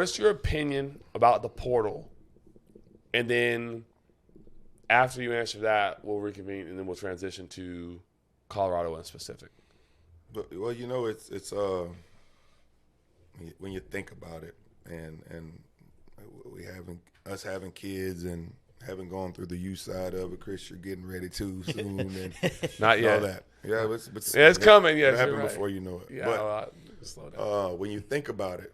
what's your opinion about the portal? And then after you answer that, we'll reconvene and then we'll transition to Colorado in specific. But, well, it's when you think about it, and us having kids and having gone through the youth side of it, Chris, you're getting ready too soon, and Not yet. all that. Yeah, It's coming. Yes, it'll happen right. before you know it. Yeah, but slow down. when you think about it,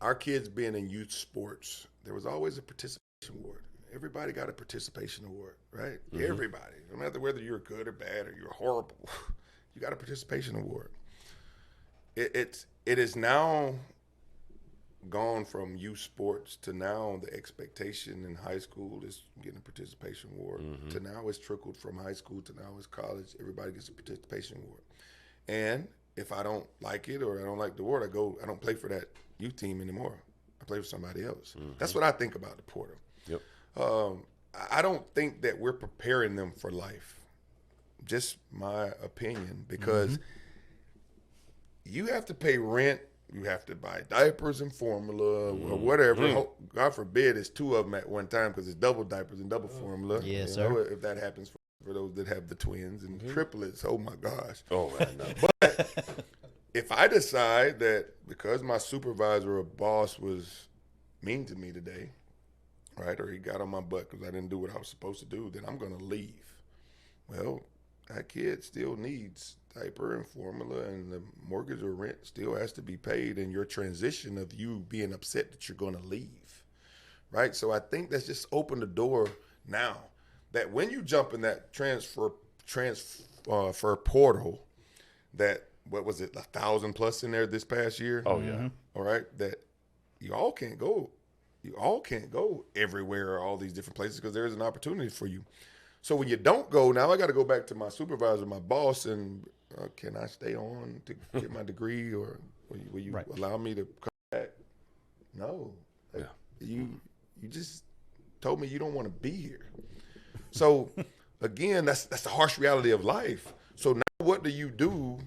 our kids being in youth sports, there was always a participation award. Everybody got a participation award, right? Mm-hmm. Everybody, no matter whether you're good or bad or you're horrible, you got a participation award. It is now gone from youth sports to now the expectation in high school is getting a participation award. Mm-hmm. To now it's trickled from high school to now it's college. Everybody gets a participation award. And if I don't like it or I don't like the award, I don't play for that youth team anymore. I play for somebody else. Mm-hmm. That's what I think about the portal. Yep. I don't think that we're preparing them for life. Just my opinion, because you have to pay rent. You have to buy diapers and formula or whatever. God forbid it's two of them at one time because it's double diapers and double formula. Yes, sir. If that happens for those that have the twins and triplets, oh my gosh. Oh, man, no. But if I decide that because my supervisor or boss was mean to me today, right, or he got on my butt because I didn't do what I was supposed to do, then I'm going to leave. Well, that kid still needs diaper and formula, and the mortgage or rent still has to be paid, and your transition of you being upset that you're going to leave, right? So I think that's just opened the door now that when you jump in that transfer portal, that, what was it, 1,000 plus in there this past year? Oh, yeah. All right, that you all can't go everywhere or all these different places because there's an opportunity for you. So when you don't go, now I got to go back to my supervisor, my boss, and can I stay on to get my degree, or will you allow me to come back? No. You just told me you don't want to be here. So again, that's the harsh reality of life. So now what do you do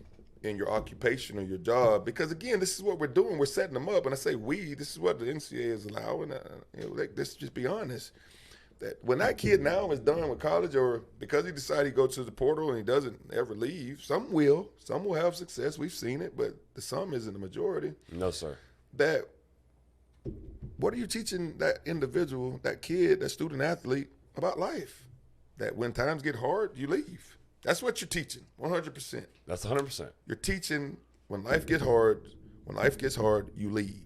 in your occupation or your job? Because again, this is what we're doing. We're setting them up. And I say this is what the NCAA is allowing. Let's just be honest. That when that kid now is done with college, or because he decided to go to the portal and he doesn't ever leave, some will have success. We've seen it, but the some isn't the majority. No, sir. That what are you teaching that individual, that kid, that student athlete about life? That when times get hard, you leave. That's what you're teaching, 100%. That's 100%. You're teaching when life gets hard, you leave.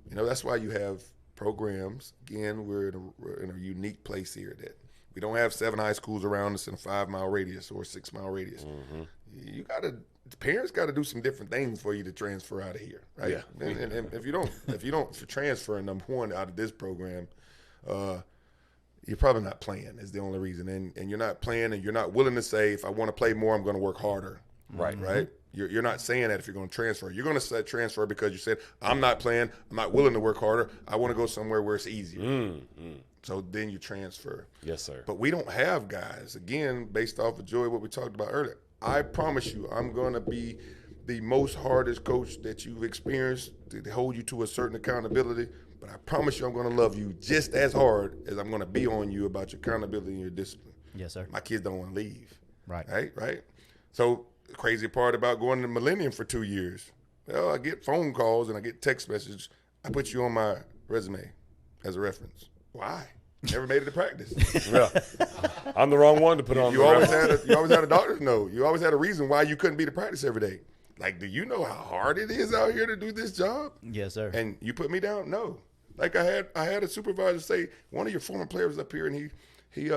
That's why you have programs. Again, we're in a unique place here that we don't have 7 high schools around us in a 5-mile radius or a 6-mile radius. Mm-hmm. Parents got to do some different things for you to transfer out of here, right? Yeah. And if you're transferring number one out of this program, you're probably not playing is the only reason. And you're not playing, and you're not willing to say, if I want to play more, I'm going to work harder. Right. Right? You're not saying that if you're going to transfer. You're going to transfer because you said, I'm not playing, I'm not willing to work harder, I want to go somewhere where it's easier. Mm-hmm. So then you transfer. Yes, sir. But we don't have guys, again, based off of Joey, what we talked about earlier. I promise you, I'm going to be the most hardest coach that you've experienced to hold you to a certain accountability. But I promise you, I'm going to love you just as hard as I'm going to be on you about your accountability and your discipline. Yes, sir. My kids don't want to leave. Right. Right. So the crazy part about going to Millennium for 2 years, well, I get phone calls and I get text messages. I put you on my resume as a reference. Why? Never made it to practice. Yeah. I'm the wrong one to put on. You always had a doctor's note. You always had a reason why you couldn't be to practice every day. Like, do you know how hard it is out here to do this job? Yes, sir. And you put me down? No. Like I had a supervisor say, one of your former players was up here, and he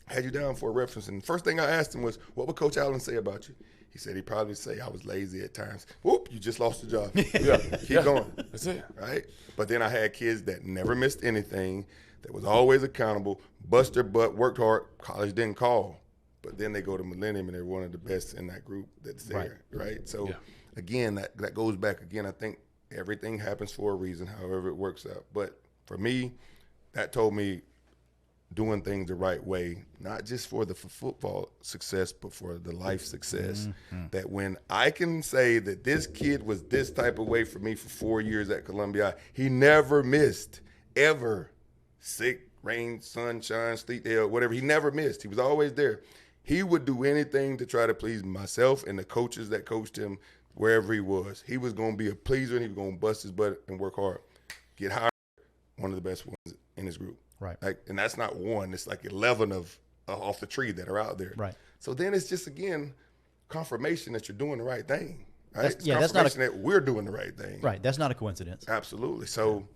had you down for a reference. And the first thing I asked him was, what would Coach Allen say about you? He said he'd probably say I was lazy at times. Whoop, you just lost the job. Yeah, keep going. That's it. Right? But then I had kids that never missed anything, that was always accountable, bust their butt, worked hard. College didn't call. But then they go to Millennium, and they're one of the best in that group that's there. Right? So, again, that goes back. Again, I think everything happens for a reason, however it works out. But for me, that told me doing things the right way, not just for the football success, but for the life success. That when I can say that this kid was this type of way for me for 4 years at Columbia, he never missed, ever. Sick, rain, sunshine, sleet, hail, whatever. He never missed. He was always there. He would do anything to try to please myself and the coaches that coached him wherever he was. He was going to be a pleaser, and he was going to bust his butt and work hard. Get hired, one of the best ones in his group. Right. And that's not one. It's like 11 of off the tree that are out there. Right. So then it's just, again, confirmation that you're doing the right thing. Right? That's, It's yeah, that's confirmation not a, that we're doing the right thing. right. That's not a coincidence. Absolutely. So,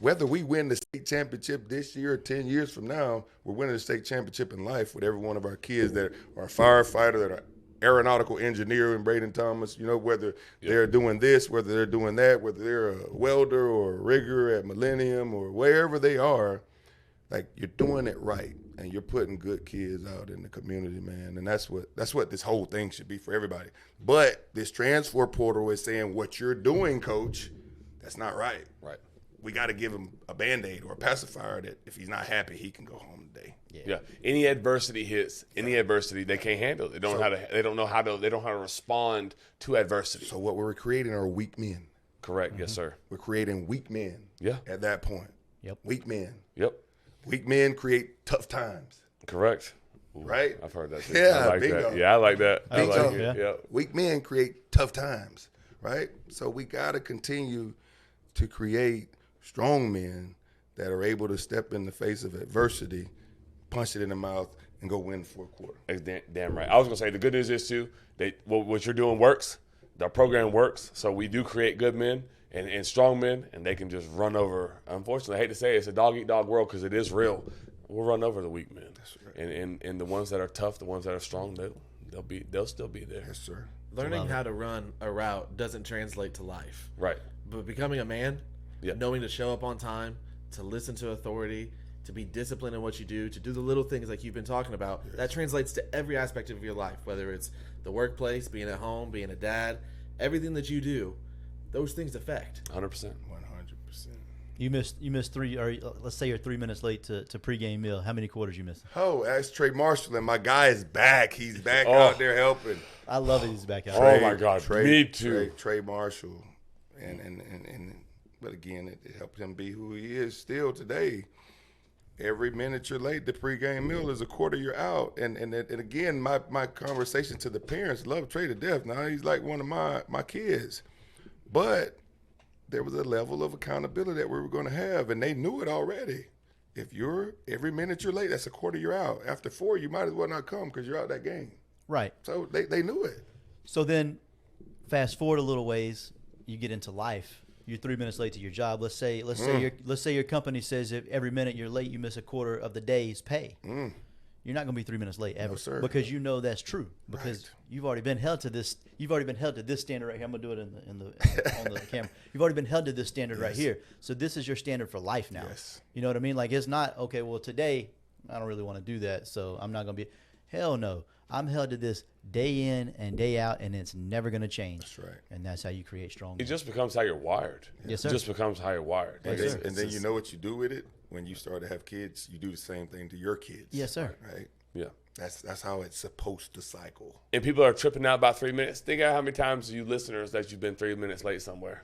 whether we win the state championship this year or 10 years from now, we're winning the state championship in life with every one of our kids that are a firefighter, that are aeronautical engineer in Braden Thomas, whether they're doing this, whether they're doing that, whether they're a welder or a rigger at Millennium or wherever they are, like, you're doing it right. And you're putting good kids out in the community, man. And that's what this whole thing should be for everybody. But this transfer portal is saying what you're doing, coach, that's not right. Right. We got to give him a Band-Aid or a pacifier that if he's not happy, he can go home today. Yeah. Any adversity hits, any adversity, they can't handle it. They don't know how to respond to adversity. So what we're creating are weak men. Correct. Yes, sir. We're creating weak men. Yeah. At that point. Yep. Weak men. Yep. Weak men create tough times. Correct. Ooh, Right? I've heard that too. Yeah, I like bingo. that. Yeah, I like that. I Bingo. like it. Yeah. Yeah. Weak men create tough times, right? So we got to continue to create strong men that are able to step in the face of adversity, punch it in the mouth, and go win the fourth quarter. That's damn right. I was gonna say the good news is too, what you're doing works. The program works, so we do create good men and strong men, and they can just run over. Unfortunately, I hate to say it, it's a dog eat dog world because it is real. We'll run over the weak men, and the ones that are tough, the ones that are strong, they'll still be there. Yes, sir. Learning how to run a route doesn't translate to life. Right. But becoming a man, Yeah. knowing to show up on time, to listen to authority, to be disciplined in what you do, to do the little things like you've been talking about, that translates to every aspect of your life, whether it's the workplace, being at home, being a dad, everything that you do, those things affect. 100%. 100%. You missed 3, or let's say you're 3 minutes late to pregame meal. How many quarters you missed? Oh, ask Trey Marshall, and my guy is back. He's back out there helping. I love it. He's back out. Oh, my God. Me too. Trey Marshall. But again, it helped him be who he is still today. Every minute you're late, the pregame meal is a quarter you're out. And again, my conversation to the parents, love Trey to death. Now he's like one of my kids. But there was a level of accountability that we were going to have, and they knew it already. If every minute you're late, that's a quarter you're out. After 4, you might as well not come because you're out that game. Right. So they knew it. So then, fast forward a little ways, you get into life. You're 3 minutes late to your job. Let's say your company says if every minute you're late, you miss a quarter of the day's pay. You're not going to be 3 minutes late ever, No, sir. because you know that's true. Because Right. you've already been held to this. You've already been held to this standard right here. I'm going to do it on the camera. You've already been held to this standard right here. So this is your standard for life now. Yes. You know what I mean? Like, it's not okay. Well, today I don't really want to do that, so I'm not going to be. Hell no. I'm held to this day in and day out, and it's never going to change. That's right. And that's how you create strong. It just becomes how you're wired. Yes, sir. It just becomes how you're wired. And, Yes, then, sir. and then you know what you do with it. When you start to have kids, you do the same thing to your kids. Yes, sir. Right? Yeah. That's how it's supposed to cycle. And people are tripping out about 3 minutes. Think of how many times you listeners that you've been 3 minutes late somewhere.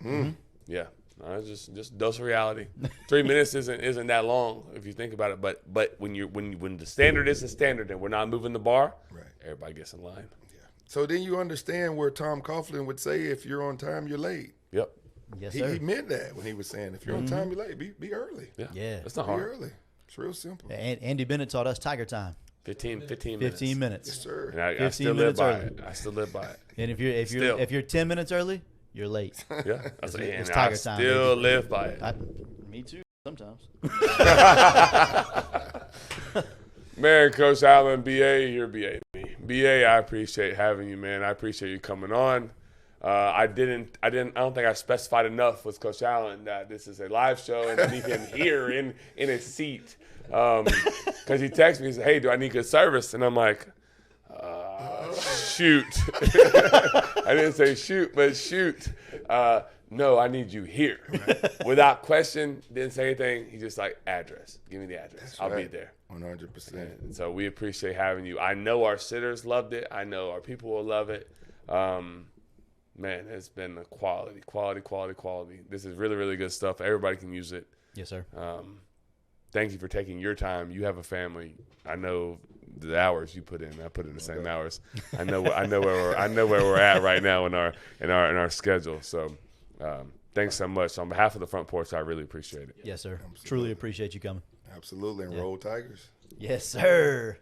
Yeah. No, it's just dose of reality. 3 minutes isn't that long if you think about it. But when the standard is the standard and we're not moving the bar, Right. everybody gets in line. Yeah. So then you understand where Tom Coughlin would say, if you're on time, you're late. Yep. Yes, He sir. meant that when he was saying, if you're on time, you're late. Be early. Yeah. Yeah. It's not Be hard. early. It's real simple. And Andy Bennett taught us Tiger Time. 15 minutes. 15 minutes. Yes, sir. And I 15 still live minutes by early. it. I still live by it. And if Still. you're 10 minutes early, you're late. Yeah. That's like, it's and Tiger I time, still baby. live by it. Me too. Sometimes. Man, Coach Allen, BA, you're BA to me. BA, I appreciate having you, man. I appreciate you coming on. I don't think I specified enough with Coach Allen that this is a live show and I need him here in his seat. Because he texted me and said, hey, do I need good service? And I'm like, shoot. I didn't say shoot, but shoot. No, I need you here. Without question, didn't say anything. He just like, address. Give me the address. I'll be there. 100%. And so we appreciate having you. I know our sitters loved it. I know our people will love it. Man, it's been a quality. This is really, really good stuff. Everybody can use it. Yes, sir. Thank you for taking your time. You have a family. I know the hours you put in. I put in the same hours. I know where we're at right now in our schedule. So, thanks so much. On behalf of the Front Porch, I really appreciate it. Yes, sir. Truly appreciate you coming. Absolutely. And roll Tigers. Yes, sir.